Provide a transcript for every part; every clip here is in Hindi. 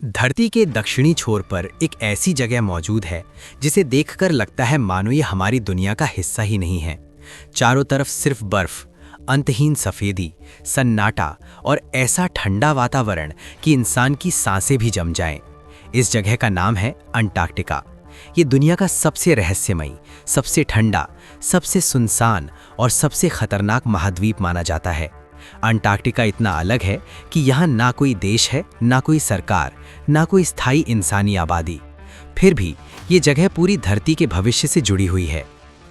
धरती के दक्षिणी छोर पर एक ऐसी जगह मौजूद है जिसे देखकर लगता है मानो ये हमारी दुनिया का हिस्सा ही नहीं है। चारों तरफ सिर्फ बर्फ, अंतहीन सफेदी, सन्नाटा और ऐसा ठंडा वातावरण कि इंसान की सांसें भी जम जाएं। इस जगह का नाम है अंटार्कटिका। ये दुनिया का सबसे रहस्यमयी, सबसे ठंडा, सबसे सुनसान और सबसे खतरनाक महाद्वीप माना जाता है। अंटार्कटिका इतना अलग है कि यहाँ ना कोई देश है, ना कोई सरकार, ना कोई स्थायी इंसानी आबादी। फिर भी ये जगह पूरी धरती के भविष्य से जुड़ी हुई है।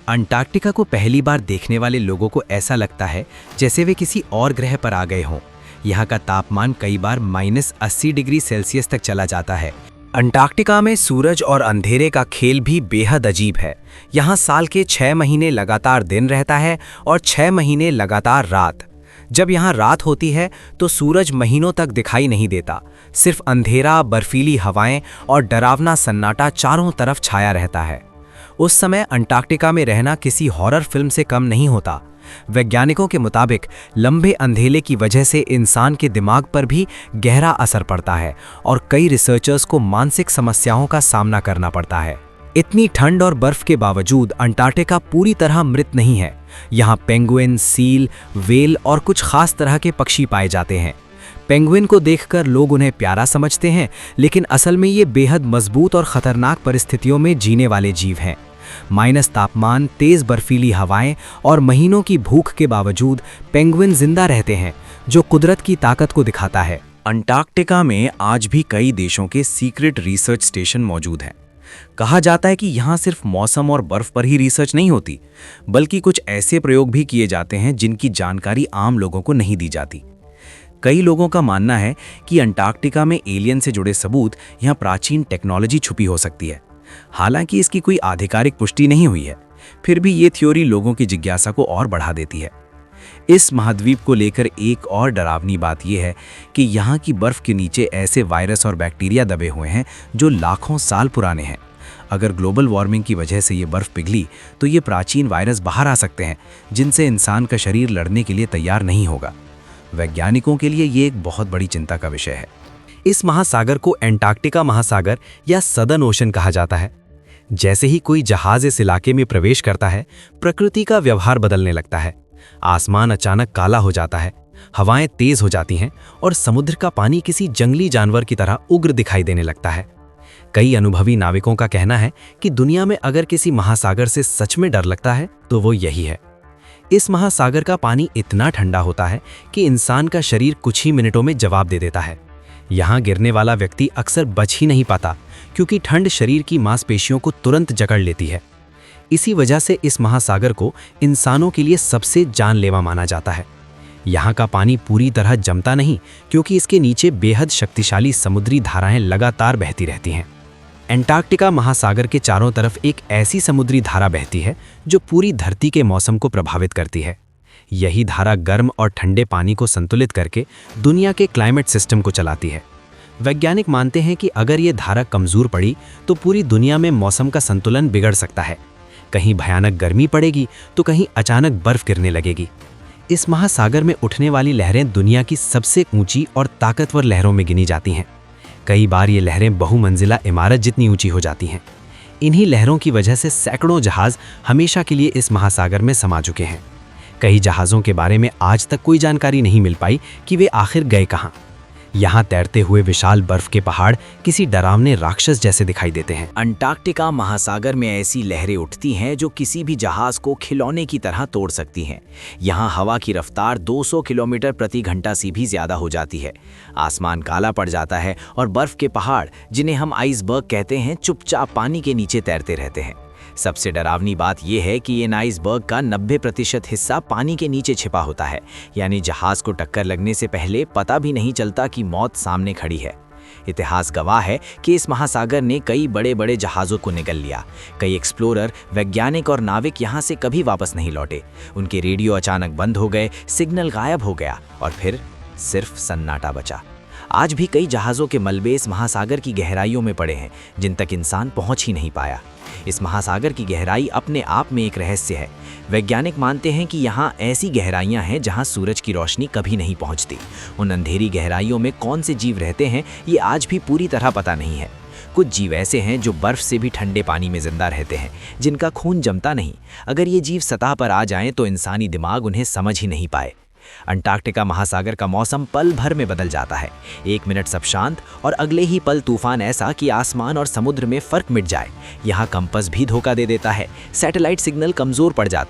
अंटार्कटिका को पहली बार देखने वाले लोगों को ऐसा लगता है जैसे वे किसी और ग्रह पर आ गए हों। यहाँ का तापमान कई बार -80 डिग्री सेल्सियस तक चला जाता है। अंटार्कटिका में सूरज और अंधेरे का खेल भी बेहद अजीब है। यहाँ साल के 6 महीने लगातार दिन रहता है और 6 महीने लगातार रात। जब यहाँ रात होती है तो सूरज महीनों तक दिखाई नहीं देता। सिर्फ अंधेरा, बर्फीली हवाएं और डरावना सन्नाटा चारों तरफ छाया रहता है। उस समय अंटार्कटिका में रहना किसी हॉरर फिल्म से कम नहीं होता। वैज्ञानिकों के मुताबिक लंबे अंधेरे की वजह से इंसान के दिमाग पर भी गहरा असर पड़ता है और कई रिसर्चर्स को मानसिक समस्याओं का सामना करना पड़ता है। इतनी ठंड और बर्फ के बावजूद अंटार्कटिका पूरी तरह मृत नहीं है। यहाँ पेंगुइन, सील, व्हेल और कुछ खास तरह के पक्षी पाए जाते हैं। पेंगुइन को देखकर लोग उन्हें प्यारा समझते हैं, लेकिन असल में ये बेहद मजबूत और खतरनाक परिस्थितियों में जीने वाले जीव हैं। माइनस तापमान, तेज बर्फीली हवाएं और महीनों की भूख के बावजूद पेंगुइन जिंदा रहते हैं, जो कुदरत की ताकत को दिखाता है। अंटार्कटिका में आज भी कई देशों के सीक्रेट रिसर्च स्टेशन मौजूद हैं। कहा जाता है कि यहाँ सिर्फ मौसम और बर्फ पर ही रिसर्च नहीं होती, बल्कि कुछ ऐसे प्रयोग भी किए जाते हैं जिनकी जानकारी आम लोगों को नहीं दी जाती। कई लोगों का मानना है कि अंटार्कटिका में एलियन से जुड़े सबूत, यहाँ प्राचीन टेक्नोलॉजी छुपी हो सकती है। हालांकि इसकी कोई आधिकारिक पुष्टि नहीं हुई है, फिर भी ये थ्योरी लोगों की जिज्ञासा को और बढ़ा देती है। इस महाद्वीप को लेकर एक और डरावनी बात यह है कि यहाँ की बर्फ के नीचे ऐसे वायरस और बैक्टीरिया दबे हुए हैं जो लाखों साल पुराने हैं। अगर ग्लोबल वार्मिंग की वजह से ये बर्फ पिघली तो ये प्राचीन वायरस बाहर आ सकते हैं, जिनसे इंसान का शरीर लड़ने के लिए तैयार नहीं होगा। वैज्ञानिकों के लिए ये एक बहुत बड़ी चिंता का विषय है। इस महासागर को एंटार्कटिका महासागर या सदर्न ओशन कहा जाता है। जैसे ही कोई जहाज इस इलाके में प्रवेश करता है, प्रकृति का व्यवहार बदलने लगता है। आसमान अचानक काला हो जाता है, हवाएं तेज हो जाती हैं और समुद्र का पानी किसी जंगली जानवर की तरह उग्र दिखाई देने लगता है। कई अनुभवी नाविकों का कहना है कि दुनिया में अगर किसी महासागर से सच में डर लगता है तो वो यही है। इस महासागर का पानी इतना ठंडा होता है कि इंसान का शरीर कुछ ही मिनटों में जवाब दे देता है। यहाँ गिरने वाला व्यक्ति अक्सर बच ही नहीं पाता, क्योंकि ठंड शरीर की मांसपेशियों को तुरंत जकड़ लेती है। इसी वजह से इस महासागर को इंसानों के लिए सबसे जानलेवा माना जाता है। यहाँ का पानी पूरी तरह जमता नहीं, क्योंकि इसके नीचे बेहद शक्तिशाली समुद्री धाराएं लगातार बहती रहती हैं। एंटार्कटिका महासागर के चारों तरफ एक ऐसी समुद्री धारा बहती है जो पूरी धरती के मौसम को प्रभावित करती है। यही धारा गर्म और ठंडे पानी को संतुलित करके दुनिया के क्लाइमेट सिस्टम को चलाती है। वैज्ञानिक मानते हैं कि अगर ये धारा कमजोर पड़ी तो पूरी दुनिया में मौसम का संतुलन बिगड़ सकता है। कहीं भयानक गर्मी पड़ेगी तो कहीं अचानक बर्फ गिरने लगेगी। इस महासागर में उठने वाली लहरें दुनिया की सबसे ऊंची और ताकतवर लहरों में गिनी जाती हैं। कई बार ये लहरें बहुमंजिला इमारत जितनी ऊंची हो जाती हैं। इन्हीं लहरों की वजह से सैकड़ों जहाज हमेशा के लिए इस महासागर में समा चुके हैं। कई जहाज़ों के बारे में आज तक कोई जानकारी नहीं मिल पाई कि वे आखिर गए कहाँ। यहाँ तैरते हुए विशाल बर्फ के पहाड़ किसी डरावने राक्षस जैसे दिखाई देते हैं। अंटार्कटिका महासागर में ऐसी लहरें उठती हैं जो किसी भी जहाज को खिलौने की तरह तोड़ सकती हैं। यहाँ हवा की रफ्तार 200 किलोमीटर प्रति घंटा से भी ज्यादा हो जाती है। आसमान काला पड़ जाता है और बर्फ के पहाड़, जिन्हें हम आइसबर्ग कहते हैं, चुपचाप पानी के नीचे तैरते रहते हैं। सबसे डरावनी बात यह है कि इन आइसबर्ग का 90% हिस्सा पानी के नीचे छिपा होता है, यानी जहाज को टक्कर लगने से पहले पता भी नहीं चलता कि मौत सामने खड़ी है। इतिहास गवाह है कि इस महासागर ने कई बड़े बड़े जहाज़ों को निगल लिया। कई एक्सप्लोरर, वैज्ञानिक और नाविक यहाँ से कभी वापस नहीं लौटे। उनके रेडियो अचानक बंद हो गए, सिग्नल गायब हो गया और फिर सिर्फ सन्नाटा बचा। आज भी कई जहाज़ों के मलबे इस महासागर की गहराइयों में पड़े हैं, जिन तक इंसान पहुंच ही नहीं पाया। इस महासागर की गहराई अपने आप में एक रहस्य है। वैज्ञानिक मानते हैं कि यहाँ ऐसी गहराइयाँ हैं जहाँ सूरज की रोशनी कभी नहीं पहुँचती। उन अंधेरी गहराइयों में कौन से जीव रहते हैं, ये आज भी पूरी तरह पता नहीं है। कुछ जीव ऐसे हैं जो बर्फ से भी ठंडे पानी में जिंदा रहते हैं, जिनका खून जमता नहीं। अगर ये जीव सतह पर आ जाएं तो इंसानी दिमाग उन्हें समझ ही नहीं पाए। अंटार्कटिका महासागर का मौसम पल भर में बदल जाता है। 1 मिनट सब शांत और अगले ही पल तूफान ऐसा कि आसमान और समुद्र में फर्क मिट जाए। यहाँ कंपास भी धोखा दे देता है, सैटेलाइट सिग्नल कमजोर पड़ जाते हैं।